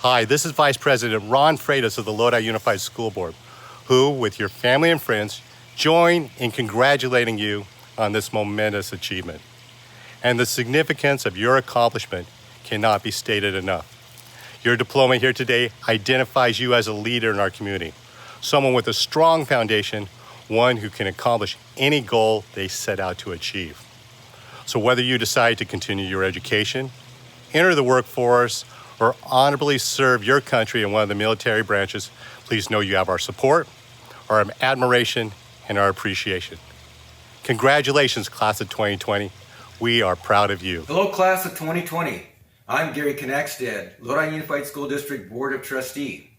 Hi, this is Vice President Ron Freitas of the Lodi Unified School Board, who, with your family and friends, join in congratulating you on this momentous achievement. And the significance of your accomplishment cannot be stated enough. Your diploma here today identifies you as a leader in our community, someone with a strong foundation, one who can accomplish any goal they set out to achieve. So whether you decide to continue your education, enter the workforce, or honorably serve your country in one of the military branches, please know you have our support, our admiration, and our appreciation. Congratulations, class of 2020. We are proud of you. Hello, class of 2020. I'm Gary Knackstead, Lodi Unified School District Board of Trustee.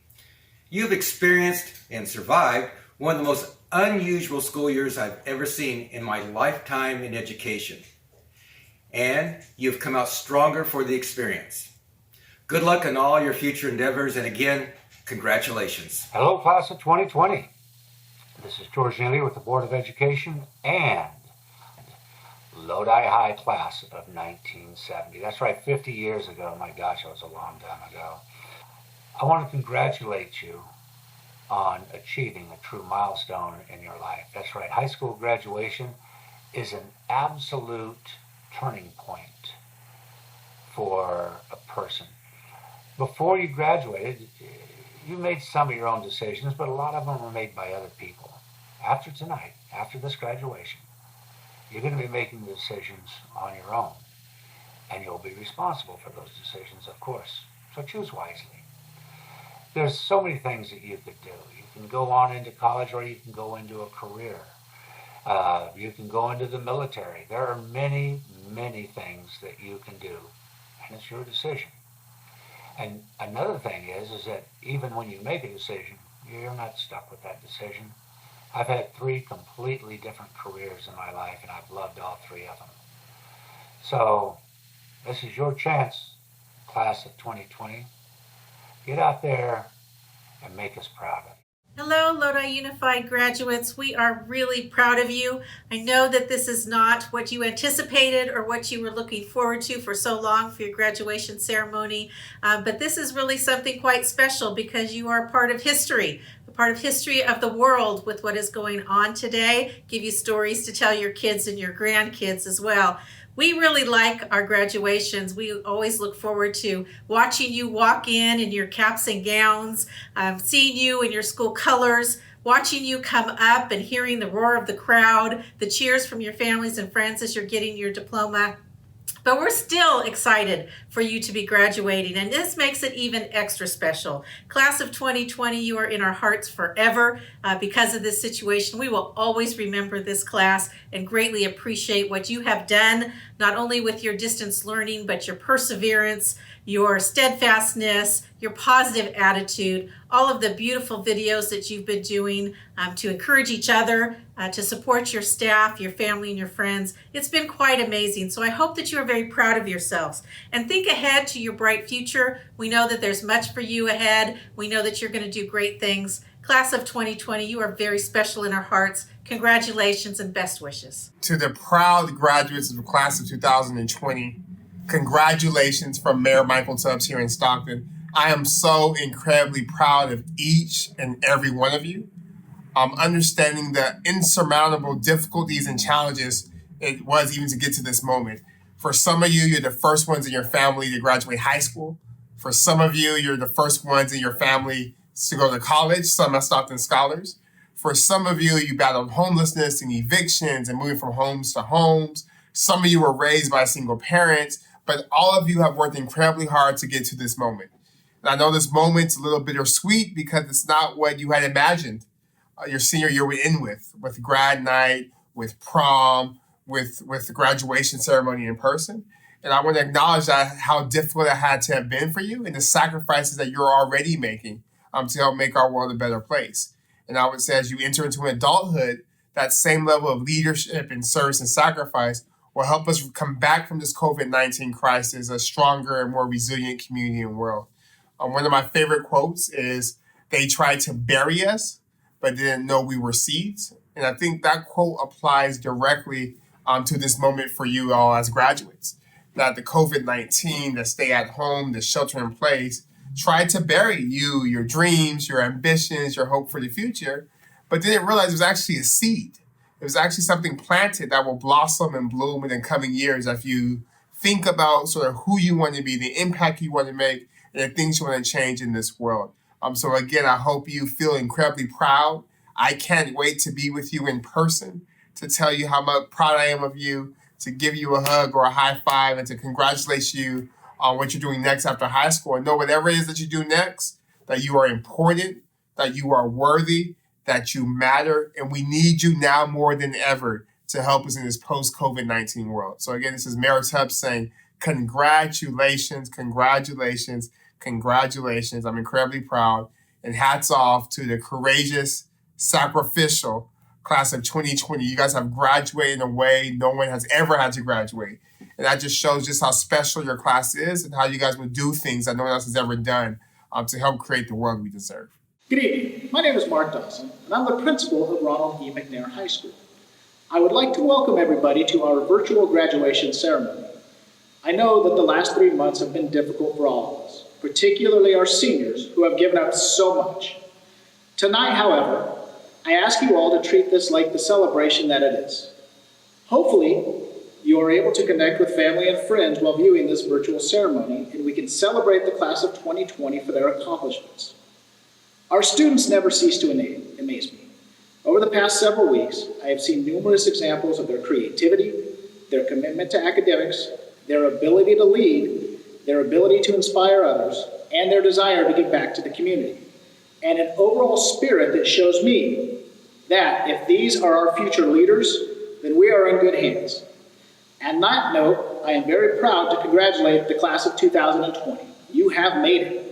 You've experienced and survived one of the most unusual school years I've ever seen in my lifetime in education. And you've come out stronger for the experience. Good luck in all your future endeavors, and again, congratulations. Hello, class of 2020. This is George Neely with the Board of Education and Lodi High class of 1970. That's right, 50 years ago. My gosh, that was a long time ago. I want to congratulate you on achieving a true milestone in your life. That's right, high school graduation is an absolute turning point for a person. Before you graduated, you made some of your own decisions, but a lot of them were made by other people. After tonight, after this graduation, you're going to be making the decisions on your own, and you'll be responsible for those decisions, of course. So choose wisely. There's so many things that you could do. You can go on into college, or you can go into a career. You can go into the military. There are many, many things that you can do, and it's your decision. And another thing is that even when you make a decision, you're not stuck with that decision. I've had 3 completely different careers in my life, and I've loved all 3 of them. So this is your chance, class of 2020. Get out there and make us proud of you. Hello, Lodi Unified graduates. We are really proud of you. I know that this is not what you anticipated or what you were looking forward to for so long for your graduation ceremony, but this is really something quite special because you are part of history, a part of history of the world with what is going on today. Give you stories to tell your kids and your grandkids as well. We really like our graduations. We always look forward to watching you walk in your caps and gowns, seeing you in your school colors, watching you come up and hearing the roar of the crowd, the cheers from your families and friends as you're getting your diploma. But we're still excited for you to be graduating, and this makes it even extra special. Class of 2020, you are in our hearts forever because of this situation. We will always remember this class and greatly appreciate what you have done, not only with your distance learning, but your perseverance, your steadfastness, your positive attitude, all of the beautiful videos that you've been doing to encourage each other, to support your staff, your family, and your friends. It's been quite amazing. So I hope that you are very proud of yourselves. And think ahead to your bright future. We know that there's much for you ahead. We know that you're going to do great things. Class of 2020, you are very special in our hearts. Congratulations and best wishes. To the proud graduates of the class of 2020, congratulations from Mayor Michael Tubbs here in Stockton. I am so incredibly proud of each and every one of you. Understanding the insurmountable difficulties and challenges it was even to get to this moment. For some of you, you're the first ones in your family to graduate high school. For some of you, you're the first ones in your family to go to college, some are Stockton scholars. For some of you, you battled homelessness and evictions and moving from homes to homes. Some of you were raised by single parents, but all of you have worked incredibly hard to get to this moment. And I know this moment's a little bittersweet because it's not what you had imagined your senior year would end with grad night, with prom, with the graduation ceremony in person. And I want to acknowledge that how difficult it had to have been for you and the sacrifices that you're already making to help make our world a better place. And I would say as you enter into adulthood, that same level of leadership and service and sacrifice will help us come back from this COVID-19 crisis a stronger and more resilient community and world. One of my favorite quotes is, "They tried to bury us, but didn't know we were seeds." And I think that quote applies directly to this moment for you all as graduates. That the COVID-19, the stay at home, the shelter in place tried to bury you, your dreams, your ambitions, your hope for the future, but didn't realize it was actually a seed. It was actually something planted that will blossom and bloom in the coming years if you think about sort of who you want to be, the impact you want to make, and the things you want to change in this world. So again, I hope you feel incredibly proud. I can't wait to be with you in person, to tell you how much proud I am of you, to give you a hug or a high five, and to congratulate you on what you're doing next after high school. And know whatever it is that you do next, that you are important, that you are worthy, that you matter, and we need you now more than ever to help us in this post-COVID-19 world. So again, this is Mayor Tubbs saying, congratulations, congratulations, congratulations. I'm incredibly proud. And hats off to the courageous, sacrificial class of 2020. You guys have graduated in a way no one has ever had to graduate. And that just shows just how special your class is and how you guys would do things that no one else has ever done to help create the world we deserve. Good evening. My name is Mark Dawson, and I'm the principal of Ronald E. McNair High School. I would like to welcome everybody to our virtual graduation ceremony. I know that the last 3 months have been difficult for all of us, particularly our seniors who have given up so much. Tonight, however, I ask you all to treat this like the celebration that it is. Hopefully, you are able to connect with family and friends while viewing this virtual ceremony, and we can celebrate the class of 2020 for their accomplishments. Our students never cease to amaze me. Over the past several weeks, I have seen numerous examples of their creativity, their commitment to academics, their ability to lead, their ability to inspire others, and their desire to give back to the community, and an overall spirit that shows me that if these are our future leaders, then we are in good hands. On that note, I am very proud to congratulate the class of 2020. You have made it.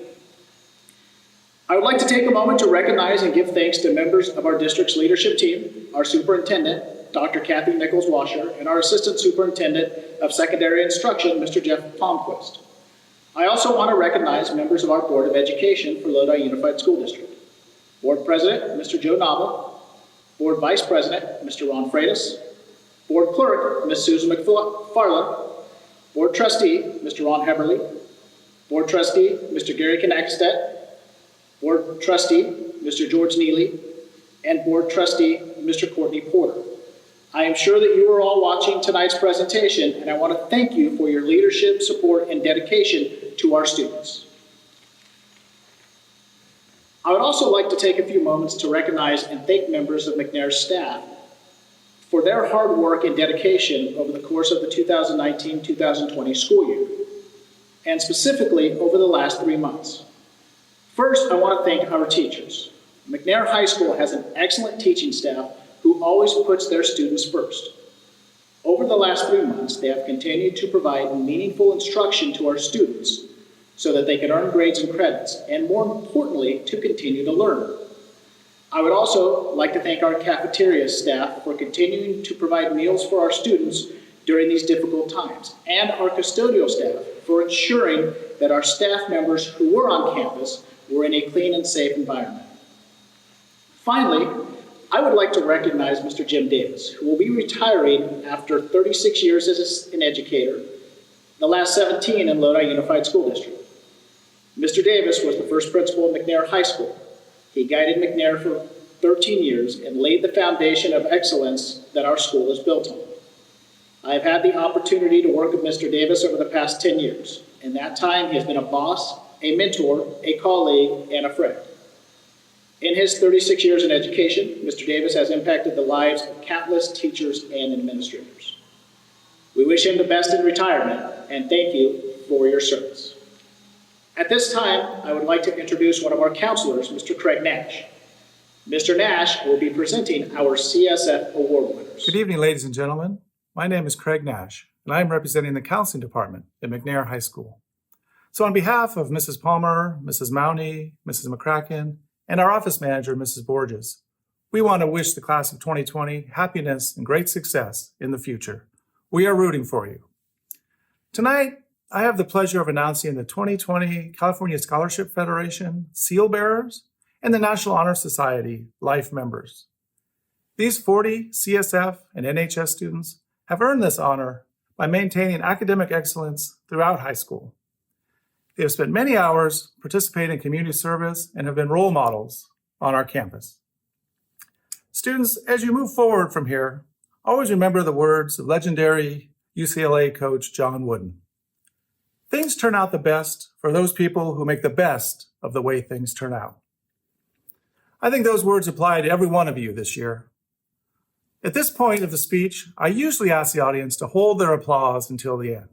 I would like to take a moment to recognize and give thanks to members of our district's leadership team, our superintendent, Dr. Kathy Nichols-Washer, and our assistant superintendent of secondary instruction, Mr. Jeff Palmquist. I also want to recognize members of our Board of Education for Lodi Unified School District. Board President, Mr. Joe Nava, Board Vice President, Mr. Ron Freitas, Board Clerk, Ms. Susan McFarland, Board Trustee, Mr. Ron Heberly, Board Trustee, Mr. Gary Knackstedt, Board Trustee, Mr. George Neely, and Board Trustee, Mr. Courtney Porter. I am sure that you are all watching tonight's presentation, and I want to thank you for your leadership, support, and dedication to our students. I would also like to take a few moments to recognize and thank members of McNair's staff for their hard work and dedication over the course of the 2019-2020 school year, and specifically over the last 3 months. First, I want to thank our teachers. McNair High School has an excellent teaching staff who always puts their students first. Over the last 3 months, they have continued to provide meaningful instruction to our students so that they can earn grades and credits, and more importantly, to continue to learn. I would also like to thank our cafeteria staff for continuing to provide meals for our students during these difficult times, and our custodial staff for ensuring that our staff members who were on campus were in a clean and safe environment. Finally, I would like to recognize Mr. Jim Davis, who will be retiring after 36 years as an educator, the last 17 in Lodi Unified School District. Mr. Davis was the first principal of McNair High School. He guided McNair for 13 years and laid the foundation of excellence that our school is built on. I have had the opportunity to work with Mr. Davis over the past 10 years. In that time, he has been a boss, a mentor, a colleague, and a friend. In his 36 years in education, Mr. Davis has impacted the lives of countless teachers and administrators. We wish him the best in retirement, and thank you for your service. At this time, I would like to introduce one of our counselors, Mr. Craig Nash. Mr. Nash will be presenting our CSF award winners. Good evening, ladies and gentlemen. My name is Craig Nash, and I am representing the counseling department at McNair High School. So on behalf of Mrs. Palmer, Mrs. Mowney, Mrs. McCracken, and our office manager, Mrs. Borges, we want to wish the class of 2020 happiness and great success in the future. We are rooting for you. Tonight, I have the pleasure of announcing the 2020 California Scholarship Federation Seal Bearers and the National Honor Society Life Members. These 40 CSF and NHS students have earned this honor by maintaining academic excellence throughout high school. They have spent many hours participating in community service and have been role models on our campus. Students, as you move forward from here, always remember the words of legendary UCLA coach John Wooden. Things turn out the best for those people who make the best of the way things turn out. I think those words apply to every one of you this year. At this point of the speech, I usually ask the audience to hold their applause until the end.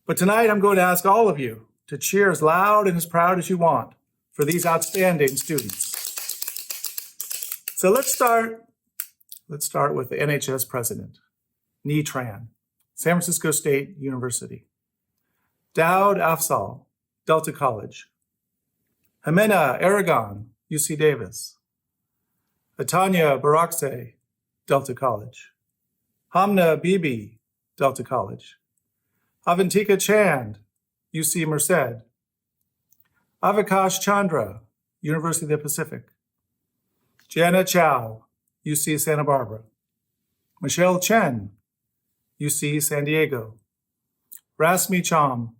But tonight I'm going to ask all of you to cheer as loud and as proud as you want for these outstanding students. So let's start with the NHS president, Nhi Tran, San Francisco State University. Daud Afzal, Delta College. Jimena Aragon, UC Davis. Atanya Barakse, Delta College. Hamna Bibi, Delta College. Avantika Chand, UC Merced. Avakash Chandra, University of the Pacific. Jana Chow, UC Santa Barbara. Michelle Chen, UC San Diego. Rasmi Cham,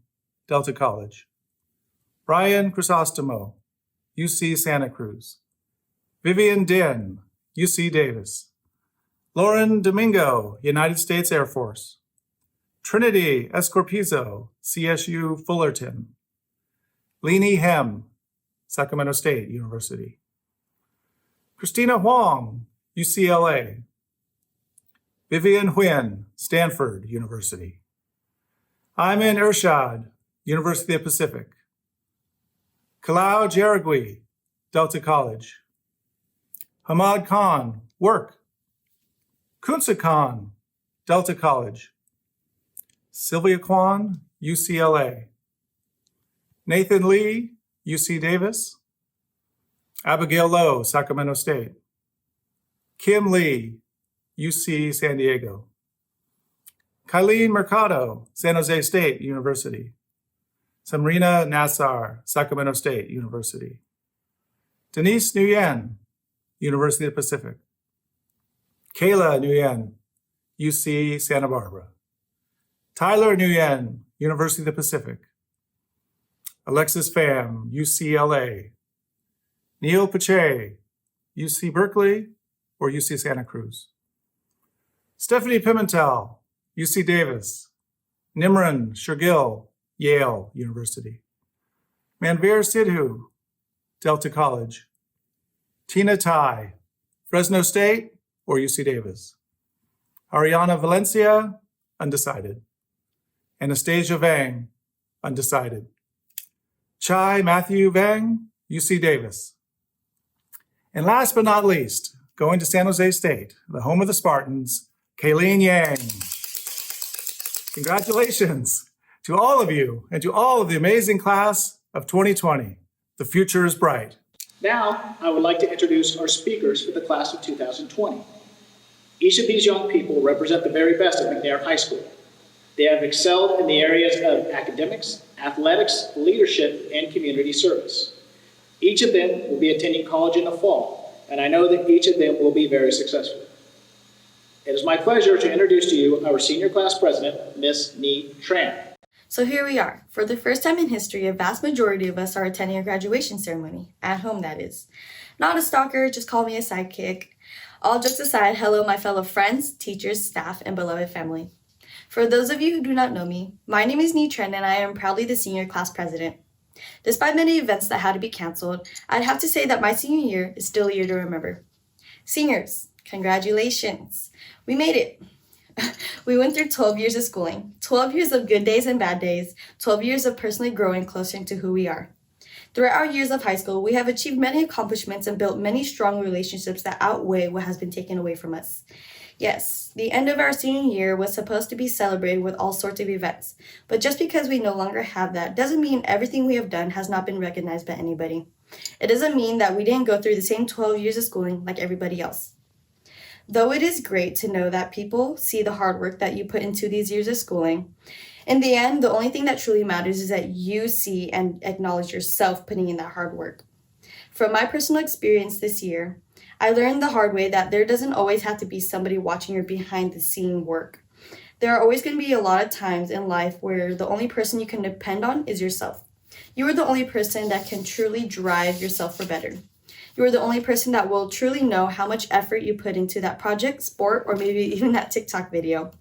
Delta College. Brian Crisostomo, UC Santa Cruz. Vivian Din, UC Davis. Lauren Domingo, United States Air Force. Trinity Escorpizo, CSU Fullerton. Leni Hem, Sacramento State University. Christina Huang, UCLA. Vivian Huynh, Stanford University. Ayman Irshad, University of the Pacific. Kalau Jaragui, Delta College. Hamad Khan, Work. Kunsa Khan, Delta College. Sylvia Kwan, UCLA. Nathan Lee, UC Davis. Abigail Lowe, Sacramento State. Kim Lee, UC San Diego. Kylene Mercado, San Jose State University. Samrina Nassar, Sacramento State University. Denise Nguyen, University of the Pacific. Kayla Nguyen, UC Santa Barbara. Tyler Nguyen, University of the Pacific. Alexis Pham, UCLA. Neil Pache, UC Berkeley or UC Santa Cruz. Stephanie Pimentel, UC Davis. Nimran Shergill, Yale University. Manveer Sidhu, Delta College. Tina Tai, Fresno State or UC Davis. Ariana Valencia, undecided. Anastasia Vang, undecided. Chai Matthew Vang, UC Davis. And last but not least, going to San Jose State, the home of the Spartans, Kayleen Yang. Congratulations to all of you and to all of the amazing class of 2020. The future is bright. Now, I would like to introduce our speakers for the class of 2020. Each of these young people represent the very best of McNair High School. They have excelled in the areas of academics, athletics, leadership, and community service. Each of them will be attending college in the fall, and I know that each of them will be very successful. It is my pleasure to introduce to you our senior class president, Miss Nhi Tran. So here we are. For the first time in history, a vast majority of us are attending a graduation ceremony. At home, that is. Not a stalker, just call me a sidekick. All jokes aside, hello my fellow friends, teachers, staff, and beloved family. For those of you who do not know me, my name is Nhi Tran and I am proudly the senior class president. Despite many events that had to be canceled, I'd have to say that my senior year is still a year to remember. Seniors, congratulations. We made it. We went through 12 years of schooling, 12 years of good days and bad days, 12 years of personally growing closer to who we are. Throughout our years of high school, we have achieved many accomplishments and built many strong relationships that outweigh what has been taken away from us. Yes, the end of our senior year was supposed to be celebrated with all sorts of events, but just because we no longer have that doesn't mean everything we have done has not been recognized by anybody. It doesn't mean that we didn't go through the same 12 years of schooling like everybody else. Though it is great to know that people see the hard work that you put into these years of schooling, in the end, the only thing that truly matters is that you see and acknowledge yourself putting in that hard work. From my personal experience this year, I learned the hard way that there doesn't always have to be somebody watching your behind-the-scene work. There are always going to be a lot of times in life where the only person you can depend on is yourself. You are the only person that can truly drive yourself for better. You are the only person that will truly know how much effort you put into that project, sport, or maybe even that TikTok video.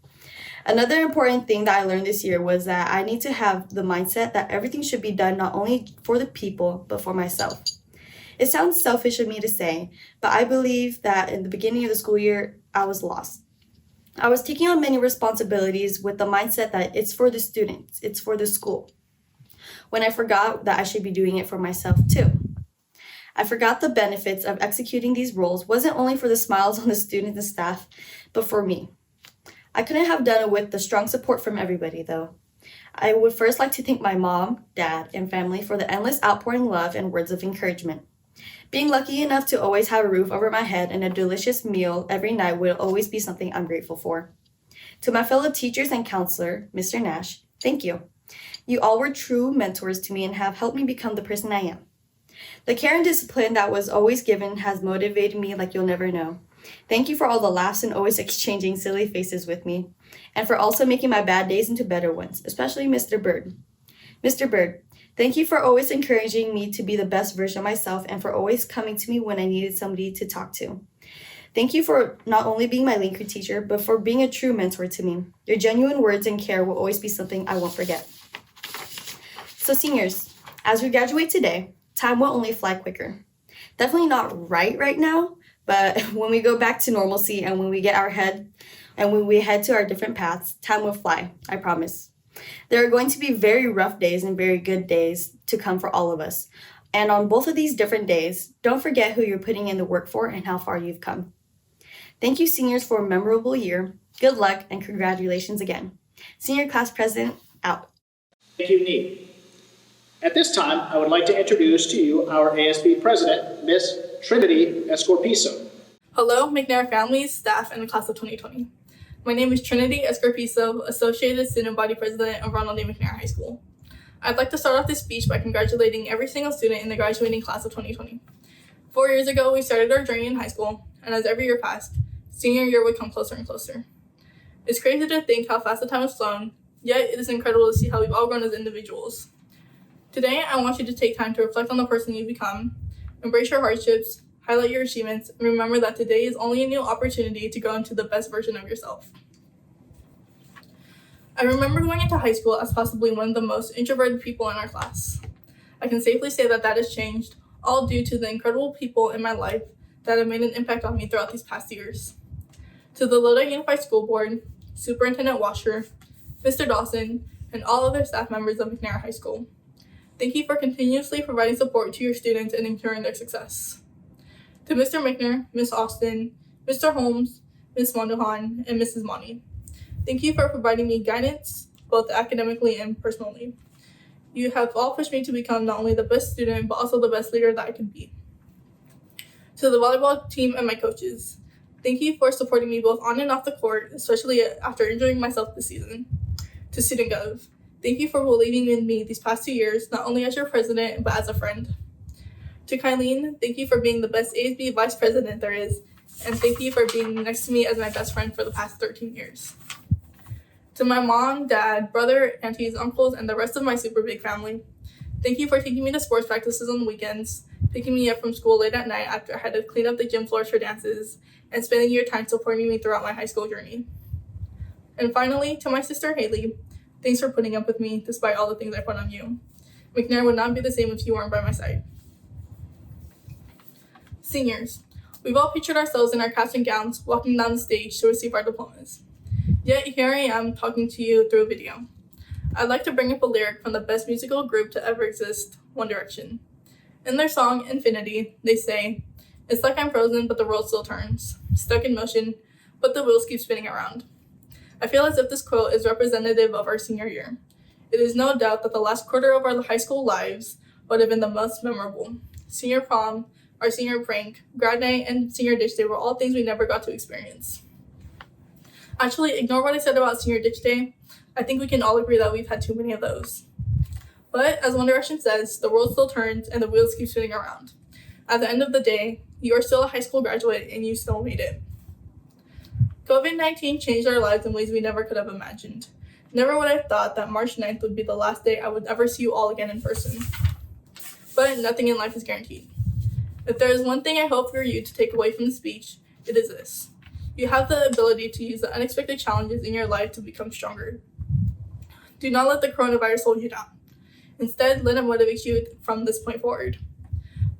Another important thing that I learned this year was that I need to have the mindset that everything should be done not only for the people, but for myself. It sounds selfish of me to say, but I believe that in the beginning of the school year, I was lost. I was taking on many responsibilities with the mindset that it's for the students, it's for the school, when I forgot that I should be doing it for myself too. I forgot the benefits of executing these roles wasn't only for the smiles on the students and staff, but for me. I couldn't have done it with the strong support from everybody though. I would first like to thank my mom, dad, and family for the endless outpouring love and words of encouragement. Being lucky enough to always have a roof over my head and a delicious meal every night will always be something I'm grateful for. To my fellow teachers and counselor, Mr. Nash, thank you. You all were true mentors to me and have helped me become the person I am. The care and discipline that was always given has motivated me like you'll never know. Thank you for all the laughs and always exchanging silly faces with me, and for also making my bad days into better ones, especially Mr. Bird. Mr. Bird, thank you for always encouraging me to be the best version of myself and for always coming to me when I needed somebody to talk to. Thank you for not only being my Linker teacher, but for being a true mentor to me. Your genuine words and care will always be something I won't forget. So seniors, as we graduate today, time will only fly quicker. Definitely not right now, but when we go back to normalcy and when we get our head and when we head to our different paths, time will fly, I promise. There are going to be very rough days and very good days to come for all of us. And on both of these different days, don't forget who you're putting in the work for and how far you've come. Thank you, seniors, for a memorable year. Good luck and congratulations again. Senior Class President, out. Thank you, Nee. At this time, I would like to introduce to you our ASB President, Miss Trinity Escorpiso. Hello, McNair families, staff, and the class of 2020. My name is Trinity Escorpiso, Associated Student Body President of Ronald McNair High School. I'd like to start off this speech by congratulating every single student in the graduating class of 2020. 4 years ago, we started our journey in high school, and as every year passed, senior year would come closer and closer. It's crazy to think how fast the time has flown, yet it is incredible to see how we've all grown as individuals. Today, I want you to take time to reflect on the person you've become, embrace your hardships, highlight your achievements, and remember that today is only a new opportunity to grow into the best version of yourself. I remember going into high school as possibly one of the most introverted people in our class. I can safely say that that has changed, all due to the incredible people in my life that have made an impact on me throughout these past years. To the Lodi Unified School Board, Superintendent Washer, Mr. Dawson, and all other staff members of McNair High School, thank you for continuously providing support to your students and ensuring their success. To Mr. McNair, Ms. Austin, Mr. Holmes, Ms. Mondohan, and Mrs. Monty, thank you for providing me guidance, both academically and personally. You have all pushed me to become not only the best student, but also the best leader that I can be. To the volleyball team and my coaches, thank you for supporting me both on and off the court, especially after injuring myself this season. To Student Gov, thank you for believing in me these past 2 years, not only as your president, but as a friend. To Kylene, thank you for being the best ASB vice president there is, and thank you for being next to me as my best friend for the past 13 years. To my mom, dad, brother, aunties, uncles, and the rest of my super big family, thank you for taking me to sports practices on the weekends, picking me up from school late at night after I had to clean up the gym floors for dances, and spending your time supporting me throughout my high school journey. And finally, to my sister Haley, thanks for putting up with me despite all the things I put on you. McNair would not be the same if you weren't by my side. Seniors, we've all pictured ourselves in our caps and gowns walking down the stage to receive our diplomas. Yet here I am talking to you through a video. I'd like to bring up a lyric from the best musical group to ever exist, One Direction. In their song, Infinity, they say, "It's like I'm frozen, but the world still turns. Stuck in motion, but the wheels keep spinning around." I feel as if this quote is representative of our senior year. It is no doubt that the last quarter of our high school lives would have been the most memorable. Senior prom, our senior prank, grad night, and senior ditch day were all things we never got to experience. Actually, ignore what I said about senior ditch day. I think we can all agree that we've had too many of those. But as One Direction says, the world still turns and the wheels keep spinning around. At the end of the day, you are still a high school graduate and you still made it. COVID-19 changed our lives in ways we never could have imagined. Never would I have thought that March 9th would be the last day I would ever see you all again in person. But nothing in life is guaranteed. If there is one thing I hope for you to take away from the speech, it is this. You have the ability to use the unexpected challenges in your life to become stronger. Do not let the coronavirus hold you down. Instead, let it motivate you from this point forward.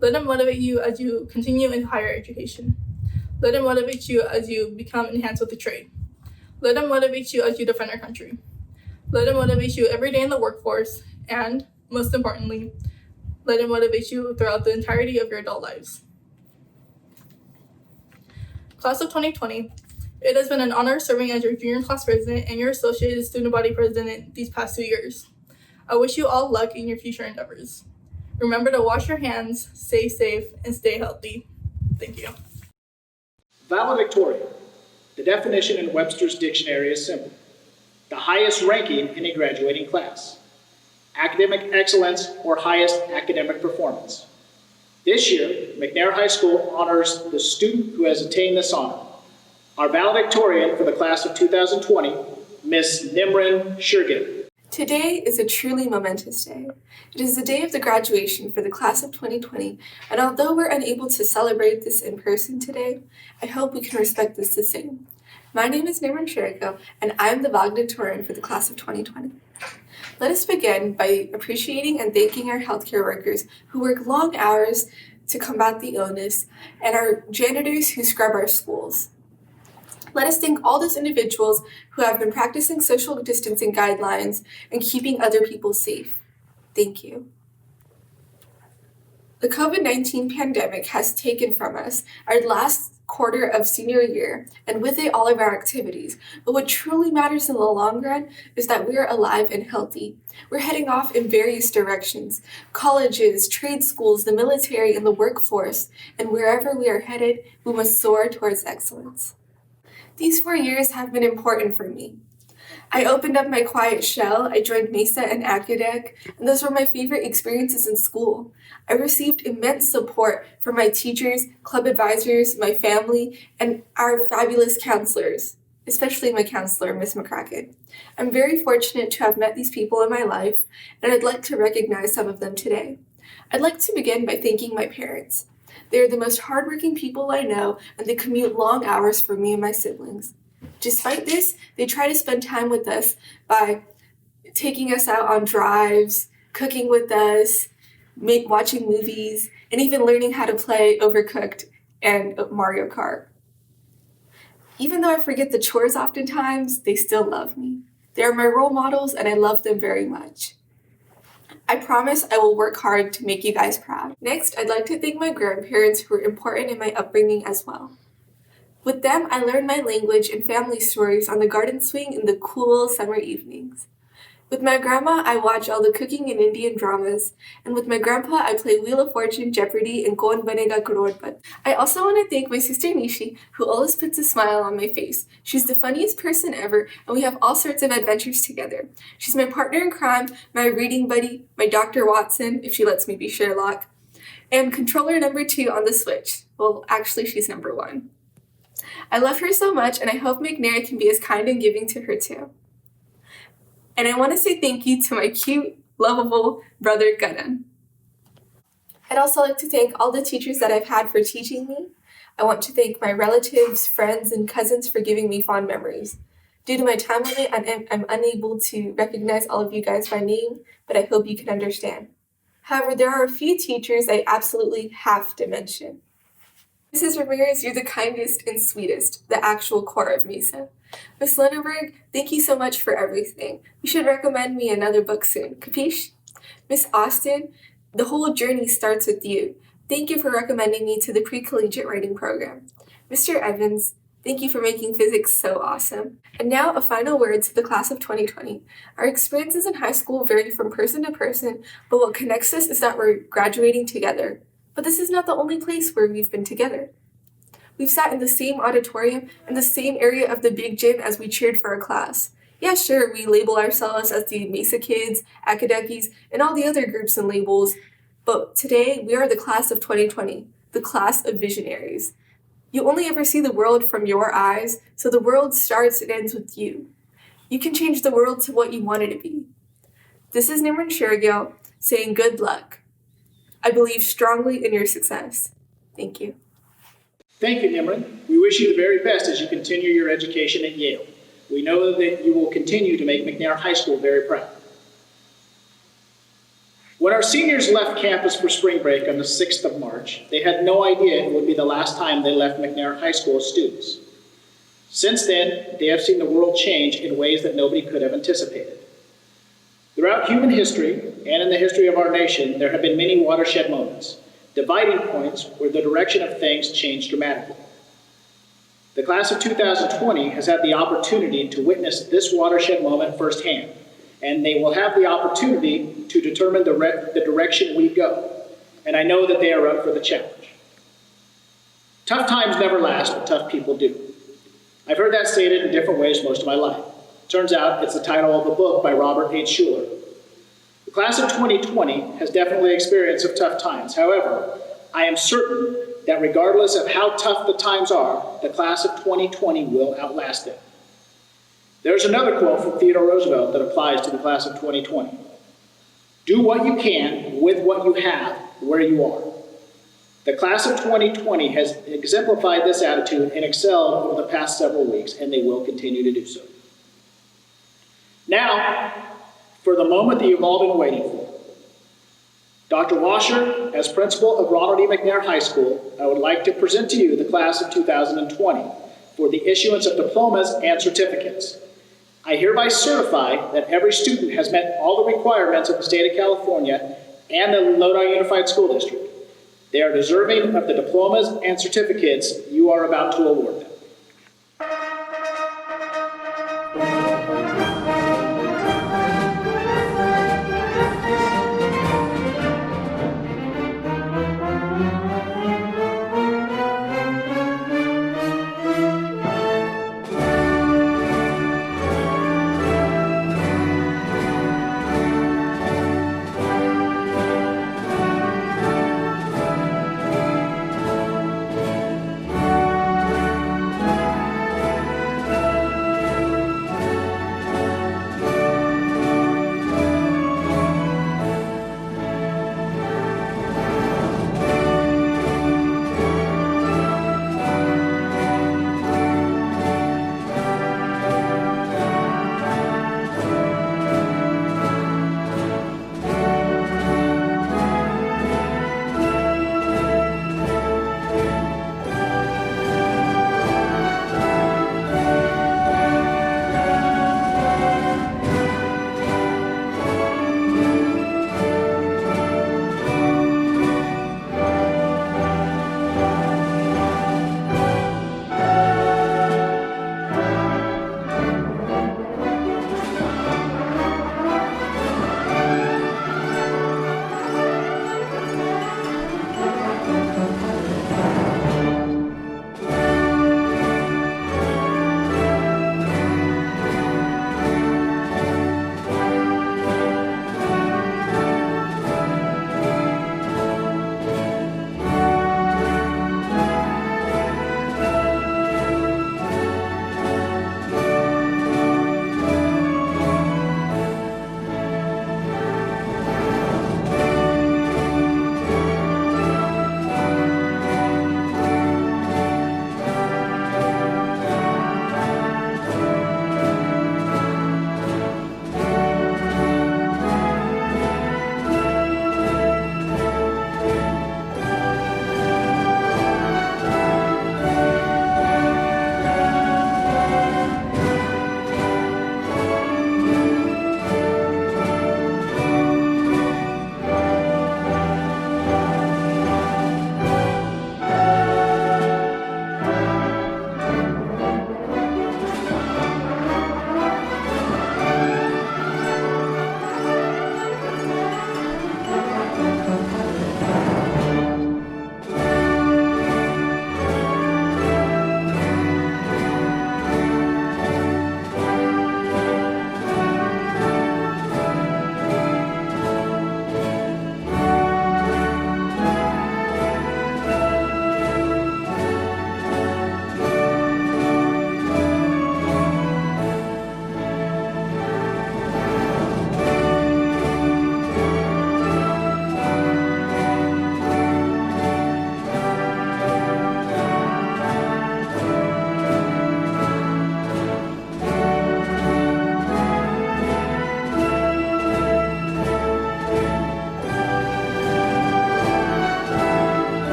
Let it motivate you as you continue in higher education. Let it motivate you as you become enhanced with the trade. Let it motivate you as you defend our country. Let it motivate you every day in the workforce, and, most importantly, let it motivate you throughout the entirety of your adult lives. Class of 2020, it has been an honor serving as your junior class president and your associated student body president these past 2 years. I wish you all luck in your future endeavors. Remember to wash your hands, stay safe, and stay healthy. Thank you. Valedictorian. The definition in Webster's dictionary is simple: the highest ranking in a graduating class. Academic excellence or highest academic performance. This year, McNair High School honors the student who has attained this honor. Our valedictorian for the class of 2020, Miss Nimrin Shurgin. Today is a truly momentous day. It is the day of the graduation for the class of 2020, and although we're unable to celebrate this in person today, I hope we can respect this the same. My name is Nimrin Shurgin, and I'm the valedictorian for the class of 2020. Let us begin by appreciating and thanking our healthcare workers who work long hours to combat the illness, and our janitors who scrub our schools. Let us thank all those individuals who have been practicing social distancing guidelines and keeping other people safe. Thank you. The COVID-19 pandemic has taken from us our last quarter of senior year, and with it all of our activities. But what truly matters in the long run is that we are alive and healthy. We're heading off in various directions: colleges, trade schools, the military, and the workforce. And wherever we are headed, we must soar towards excellence. These 4 years have been important for me. I opened up my quiet shell, I joined MESA and Acadec, and those were my favorite experiences in school. I received immense support from my teachers, club advisors, my family, and our fabulous counselors, especially my counselor, Miss McCracken. I'm very fortunate to have met these people in my life, and I'd like to recognize some of them today. I'd like to begin by thanking my parents. They are the most hardworking people I know, and they commute long hours for me and my siblings. Despite this, they try to spend time with us by taking us out on drives, cooking with us, watching movies, and even learning how to play Overcooked and Mario Kart. Even though I forget the chores oftentimes, they still love me. They are my role models, and I love them very much. I promise I will work hard to make you guys proud. Next, I'd like to thank my grandparents who were important in my upbringing as well. With them, I learned my language and family stories on the garden swing in the cool summer evenings. With my grandma, I watch all the cooking and Indian dramas, and with my grandpa, I play Wheel of Fortune, Jeopardy, and Kaun Banega Crorepati. I also want to thank my sister Nishi, who always puts a smile on my face. She's the funniest person ever, and we have all sorts of adventures together. She's my partner in crime, my reading buddy, my Dr. Watson, if she lets me be Sherlock, and controller number 2 on the Switch. Well, actually, she's number 1. I love her so much, and I hope McNair can be as kind and giving to her too. And I want to say thank you to my cute, lovable brother, Ganan. I'd also like to thank all the teachers that I've had for teaching me. I want to thank my relatives, friends, and cousins for giving me fond memories. Due to my time limit, I'm unable to recognize all of you guys by name, but I hope you can understand. However, there are a few teachers I absolutely have to mention. Mrs. Ramirez, you're the kindest and sweetest, the actual core of MESA. Miss Lindenberg, thank you so much for everything. You should recommend me another book soon, capiche? Miss Austin, the whole journey starts with you. Thank you for recommending me to the pre-collegiate writing program. Mr. Evans, thank you for making physics so awesome. And now a final word to the class of 2020. Our experiences in high school vary from person to person, but what connects us is that we're graduating together. But this is not the only place where we've been together. We've sat in the same auditorium in the same area of the big gym as we cheered for our class. Yeah, sure, we label ourselves as the MESA kids, Acadeckies, and all the other groups and labels, but today we are the class of 2020, the class of visionaries. You only ever see the world from your eyes, so the world starts and ends with you. You can change the world to what you want it to be. This is Nimran Shergill saying good luck. I believe strongly in your success. Thank you. Thank you, Nimran. We wish you the very best as you continue your education at Yale. We know that you will continue to make McNair High School very proud. When our seniors left campus for spring break on the 6th of March, they had no idea it would be the last time they left McNair High School as students. Since then, they have seen the world change in ways that nobody could have anticipated. Throughout human history, and in the history of our nation, there have been many watershed moments, dividing points where the direction of things changed dramatically. The class of 2020 has had the opportunity to witness this watershed moment firsthand, and they will have the opportunity to determine the direction we go, and I know that they are up for the challenge. Tough times never last, but tough people do. I've heard that stated in different ways most of my life. Turns out it's the title of a book by Robert H. Schuller. The class of 2020 has definitely experienced some tough times. However, I am certain that regardless of how tough the times are, the class of 2020 will outlast them. There's another quote from Theodore Roosevelt that applies to the class of 2020. Do what you can with what you have where you are. The class of 2020 has exemplified this attitude and excelled over the past several weeks, and they will continue to do so. Now, for the moment that you've all been waiting for. Dr. Washer, as principal of Ronald E. McNair High School, I would like to present to you the class of 2020 for the issuance of diplomas and certificates. I hereby certify that every student has met all the requirements of the state of California and the Lodi Unified School District. They are deserving of the diplomas and certificates you are about to award.